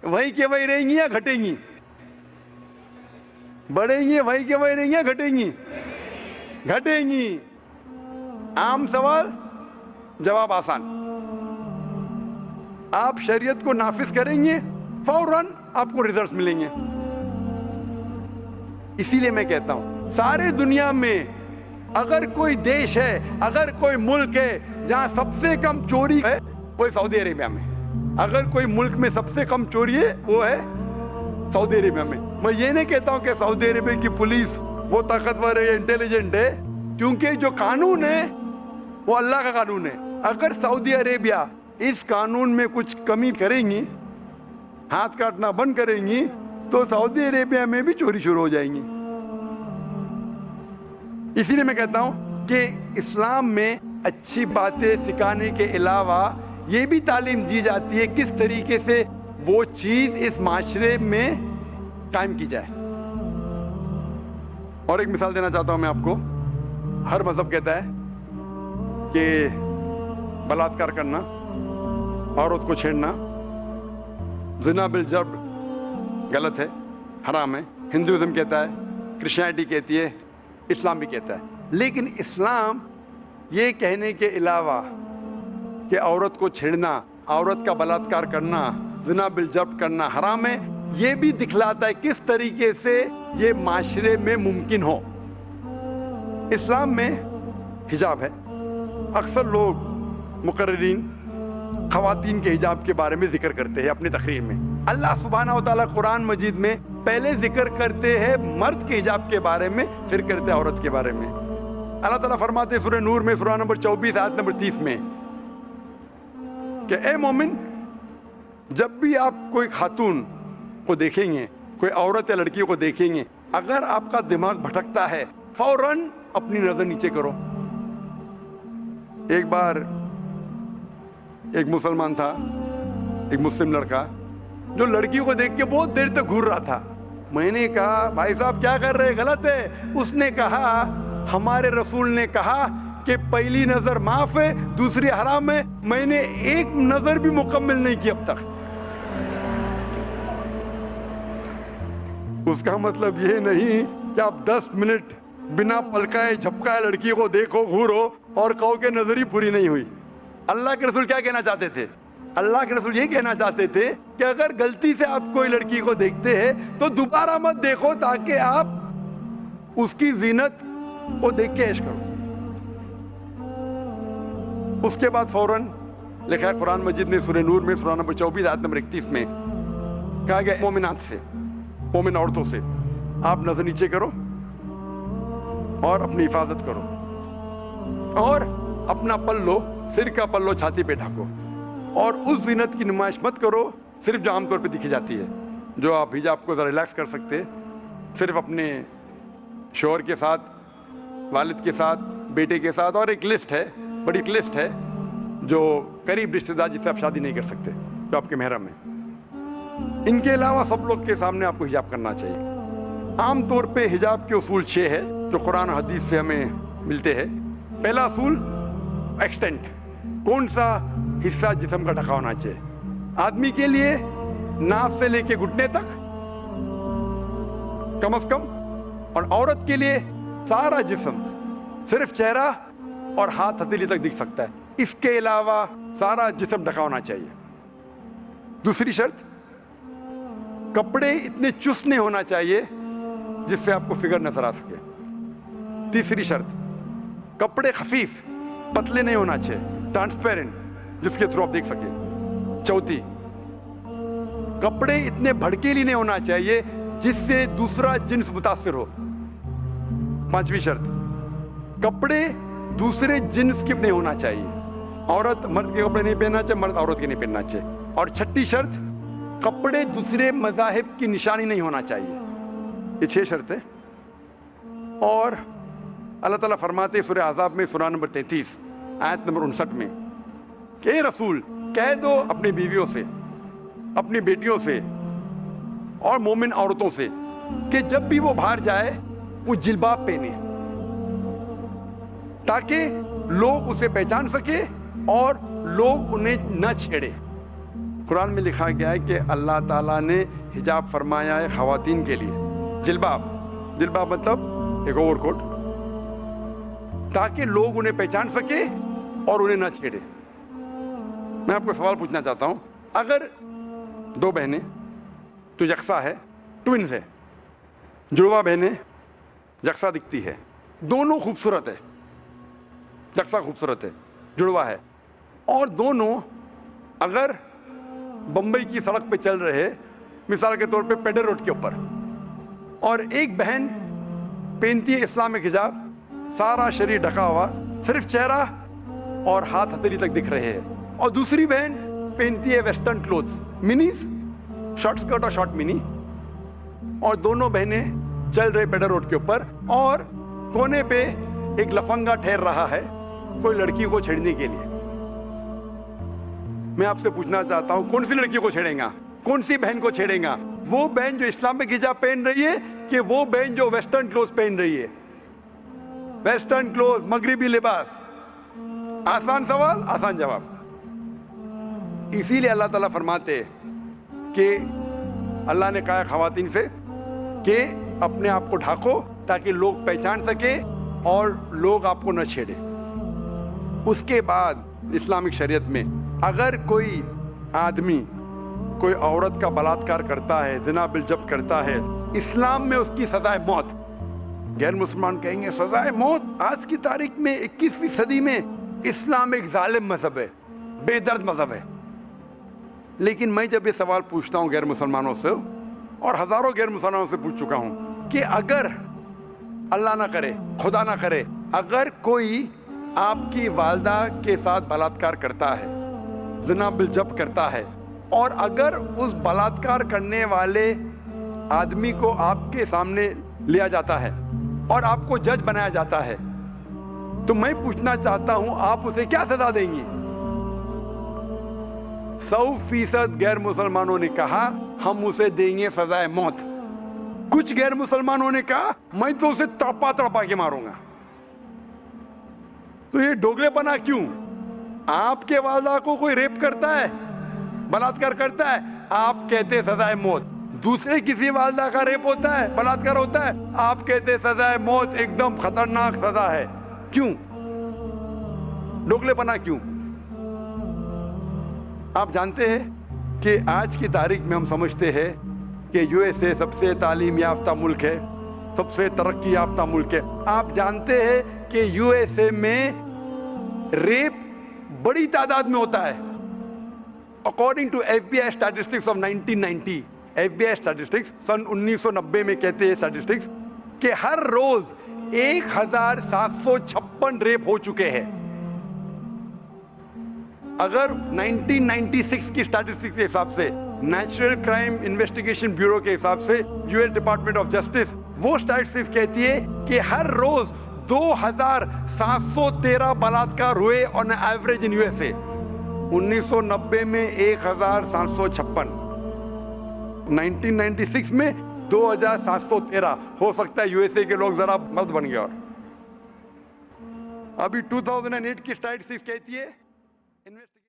वही के वही रहेंगी या घटेंगी? बढ़ेंगी वही के वही रहेंगी या घटेंगी? घटेंगी। आम सवाल, जवाब आसान। आप शरीयत को नाफिज करेंगे, फौरन आपको रिजल्ट्स मिलेंगे। इसीलिए मैं कहता हूं, सारे दुनिया में अगर कोई देश है, अगर कोई मुल्क है जहां सबसे कम चोरी है, वो है सऊदी अरेबिया में। अगर कोई मुल्क में सबसे कम चोरी है, वो है सऊदी अरेबिया में। मैं ये नहीं कहता हूं कि सऊदी अरेबिया की पुलिस वो ताकतवर है, इंटेलिजेंट है, क्योंकि जो कानून है वो अल्लाह का कानून है। अगर सऊदी अरेबिया इस कानून में कुछ कमी करेंगी, हाथ काटना बंद करेंगी, तो सऊदी अरेबिया में भी चोरी शुरू हो जाएंगी। इसीलिए मैं कहता हूं कि इस्लाम में अच्छी बातें सिखाने के अलावा ये भी तालीम दी जाती है किस तरीके से वो चीज इस माशरे में कायम की जाए। और एक मिसाल देना चाहता हूं मैं आपको। हर मजहब कहता है कि बलात्कार करना, औरत को छेड़ना, जिना बिल जब्र गलत है, हराम है। हिंदुइज्म कहता है, क्रिश्चियनिटी कहती है, इस्लाम भी कहता है। लेकिन इस्लाम ये कहने के अलावा कि औरत को छेड़ना, औरत का बलात्कार करना, जिना बिल जब्र करना हराम है, ये भी दिखलाता है किस तरीके से ये माशरे में मुमकिन हो। इस्लाम में हिजाब है। अक्सर लोग मुकर्रिरीन ख़वातीन के हिजाब के बारे में जिक्र करते हैं अपनी तकरीर में। अल्लाह सुब्हानहू व तआला कुरान मजीद में पहले जिक्र करते हैं मर्द के हिजाब के बारे में, फिर करते हैं औरत के बारे में। अल्लाह ताला फरमाते हैं सूरह नूर में, सूरह नंबर 24 आयत नंबर 30 में कि ए मोमिन, जब भी आप कोई खातून को देखेंगे, कोई औरत या लड़की को देखेंगे, अगर आपका दिमाग भटकता है, फौरन अपनी नजर नीचे करो। एक बार एक मुसलमान था, एक मुस्लिम लड़का, जो लड़की को देख के बहुत देर तक घूर रहा था। मैंने कहा, भाई साहब क्या कर रहे हैं, गलत है। उसने कहा, हमारे रसूल ने कहा कि पहली नजर माफ है, दूसरी हराम है। मैंने एक नजर भी मुकम्मल नहीं की अब तक। उसका मतलब ये नहीं कि आप 10 मिनट बिना पलकाए झपकाए लड़की को देखो, घूरो और कहो कि नजर ही पूरी नहीं हुई। अल्लाह के रसूल क्या कहना चाहते थे? अल्लाह के रसूल ये कहना चाहते थे कि अगर गलती से आप कोई लड़की को देखते हैं तो दोबारा मत देखो, ताकि आप उसकी जीनत को देख के ऐश करो। उसके बाद फौरन लिखा है कुरान मजीद ने सूरह नूर में, सूरह नंबर 24 आयत नंबर 31 में कहा गया, मोमिनात से, मोमिन औरतों से आप नजर नीचे करो और अपनी हिफाजत करो, और अपना पल्लो, सिर का पल्लो छाती पे ढको, और उस जीनत की नुमाइश मत करो सिर्फ जो आमतौर पे दिखी जाती है, जो आप हिजाब को जरा रिलैक्स कर सकते हैं, सिर्फ अपने शौहर के साथ, वालिद के साथ, बेटे के साथ, और एक लिस्ट है, बड़ी एक लिस्ट है जो करीब रिश्तेदार जिससे आप शादी नहीं कर सकते, जो आपके महरम है। इनके अलावा सब लोग के सामने आपको हिजाब करना चाहिए। आमतौर पे हिजाब के उसूल 6 है जो कुरान और हदीस से हमें मिलते हैं। पहला असूल, एक्सटेंट, कौन सा हिस्सा जिस्म का ढका होना चाहिए। आदमी के लिए नाक से लेके घुटने तक कम से कम, और औरत के लिए सारा जिस्म, सिर्फ चेहरा और हाथ हथेली तक दिख सकता है, इसके अलावा सारा जिस्म ढका होना चाहिए। दूसरी शर्त, कपड़े इतने चुस्त नहीं होना चाहिए जिससे आपको फिगर नजर आ सके। तीसरी शर्त, कपड़े खफीफ, पतले नहीं होना चाहिए, ट्रांसपेरेंट, जिसके थ्रू आप देख सके। चौथी, कपड़े इतने भड़कीले नहीं होना चाहिए जिससे दूसरा जिन्स मुतासिर हो। पांचवी शर्त, कपड़े दूसरे जिन्स के नहीं होना चाहिए, औरत मर्द के कपड़े नहीं पहनना चाहिए, मर्द औरत के नहीं पहनना चाहिए। और छठी शर्त, कपड़े दूसरे मज़ाहिब की निशानी नहीं होना चाहिए। ये 6 शर्तें। और अल्लाह ताला फरमाते सूरह अहज़ाब में, सूरह नंबर 33 आयत नंबर 59 में कि रसूल कह दो अपनी बीवियों से, अपनी बेटियों से और मोमिन औरतों से कि जब भी वो बाहर जाए वो जिल्बाब पहने, ताकि लोग उसे पहचान सके और लोग उन्हें न छेड़े। قرآن میں لکھا گیا ہے کہ اللہ تعالیٰ نے حجاب فرمایا ہے خواتین کے لیے، جلباب مطلب ایک اوور کوٹ، تاکہ لوگ انہیں پہچان سکے اور انہیں نہ چھیڑے۔ میں آپ کو سوال پوچھنا چاہتا ہوں، اگر دو بہنیں تو یکساں ہے، ٹوئنز ہے، جڑواں بہنیں یکساں دکھتی ہے، دونوں خوبصورت ہے، یکساں خوبصورت ہے، جڑواں ہے، اور دونوں اگر بمبئی کی سڑک پہ چل رہے، مثال کے طور پہ پیڈر روڈ کے اوپر، اور ایک بہن پہنتی ہے اسلامک حجاب، سارا شریر ڈھکا ہوا، صرف چہرہ اور ہاتھ ہتھیلی تک دکھ رہے ہیں، اور دوسری بہن پہنتی ہے ویسٹرن کلوتھس، منیز، شارٹ اسکرٹ اور شارٹ منی، اور دونوں بہنیں چل رہے پیڈر روڈ کے اوپر، اور کونے پہ ایک لفنگا ٹھہر رہا ہے کوئی لڑکی کو چھیڑنے کے لیے۔ میں آپ سے پوچھنا چاہتا ہوں، کون سی لڑکی کو چھیڑیں گا؟ کون سی بہن کو چھیڑیں گا؟ وہ بہن جو اسلامک حجاب پہن رہی ہے کہ وہ بہن جو ویسٹرن کلوتھ پہن رہی ہے؟ ویسٹرن کلوتھ، مغربی لباس۔ آسان سوال، آسان جواب۔ اسی لیے اللہ تعالیٰ فرماتے کہ اللہ نے کہا خواتین سے کہ اپنے آپ کو ڈھانکو تاکہ لوگ پہچان سکے اور لوگ آپ کو نہ چھیڑے۔ اس کے بعد اسلامک شریعت میں اگر کوئی آدمی کوئی عورت کا بلاತ್ಕಾರ کرتا ہے، زنا بالجب کرتا ہے، اسلام میں اس کی سزائے موت۔ غیر مسلمان کہیں گے سزائے موت؟ آج کی تاریخ میں 21ویں صدی میں اسلام ایک ظالم مذہب ہے، بے درد مذہب ہے۔ لیکن میں جب یہ سوال پوچھتا ہوں غیر مسلمانوں سے، اور ہزاروں غیر مسلمانوں سے پوچھ چکا ہوں کہ اگر اللہ نہ کرے، خدا نہ کرے، اگر کوئی آپ کی والدہ کے ساتھ بلاತ್ಕಾರ کرتا ہے، زنا بالجب کرتا ہے، اور اگر اس بلاತ್ಕಾರ کرنے والے آدمی کو آپ کے سامنے لیا جاتا ہے اور آپ کو جج بنایا جاتا ہے، تو میں پوچھنا چاہتا ہوں آپ اسے کیا سزا دیں گی؟ 100% غیر مسلمانوں نے کہا ہم اسے دیں گے سزائے موت۔ کچھ غیر مسلمانوں نے کہا میں تو اسے تڑپا کے ماروں گا۔ تو یہ ڈوگلے پنا کیوں؟ آپ کے والدہ کو کوئی ریپ کرتا ہے، بلاತ್ಕಾರ کرتا ہے، آپ کہتے سزائے موت۔ دوسرے کسی والدہ کا ریپ ہوتا ہے، بلاತ್ಕಾರ ہوتا ہے، آپ کہتے سزائے موت ایک دم خطرناک سزا ہے۔ کیوں؟ ڈوگلے پنا کیوں؟ آپ جانتے ہیں کہ آج کی تاریخ میں ہم سمجھتے ہیں کہ یو ایس اے سب سے تعلیم یافتہ ملک ہے، سب سے ترقی یافتہ ملک ہے۔ آپ جانتے ہیں کہ یو ایس اے میں ریپ بڑی تعداد میں ہوتا ہے۔ According to FBI statistics of 1990، FBI statistics سن 1990 میں کہتے ہیں اسٹیٹسٹکس کہ ہر روز 1756 ریپ ہو چکے ہیں۔ اگر 1996 کی اسٹیٹسٹکس کے حساب سے، نیشنل کرائم انویسٹیگیشن بیورو کے حساب سے، US ڈپارٹمنٹ آف جسٹس، وہ اسٹیٹسٹکس کہتی ہے کہ ہر روز 2713 بلاत्कार ہوئے آن ایوریج ان USA۔ 1990 میں 1756، 1996 میں 2713۔ ہو سکتا ہے USA کے لوگ ذرا مرد بن گئے۔ اور ابھی 2008 کی اسٹیٹسٹکس کہتی ہے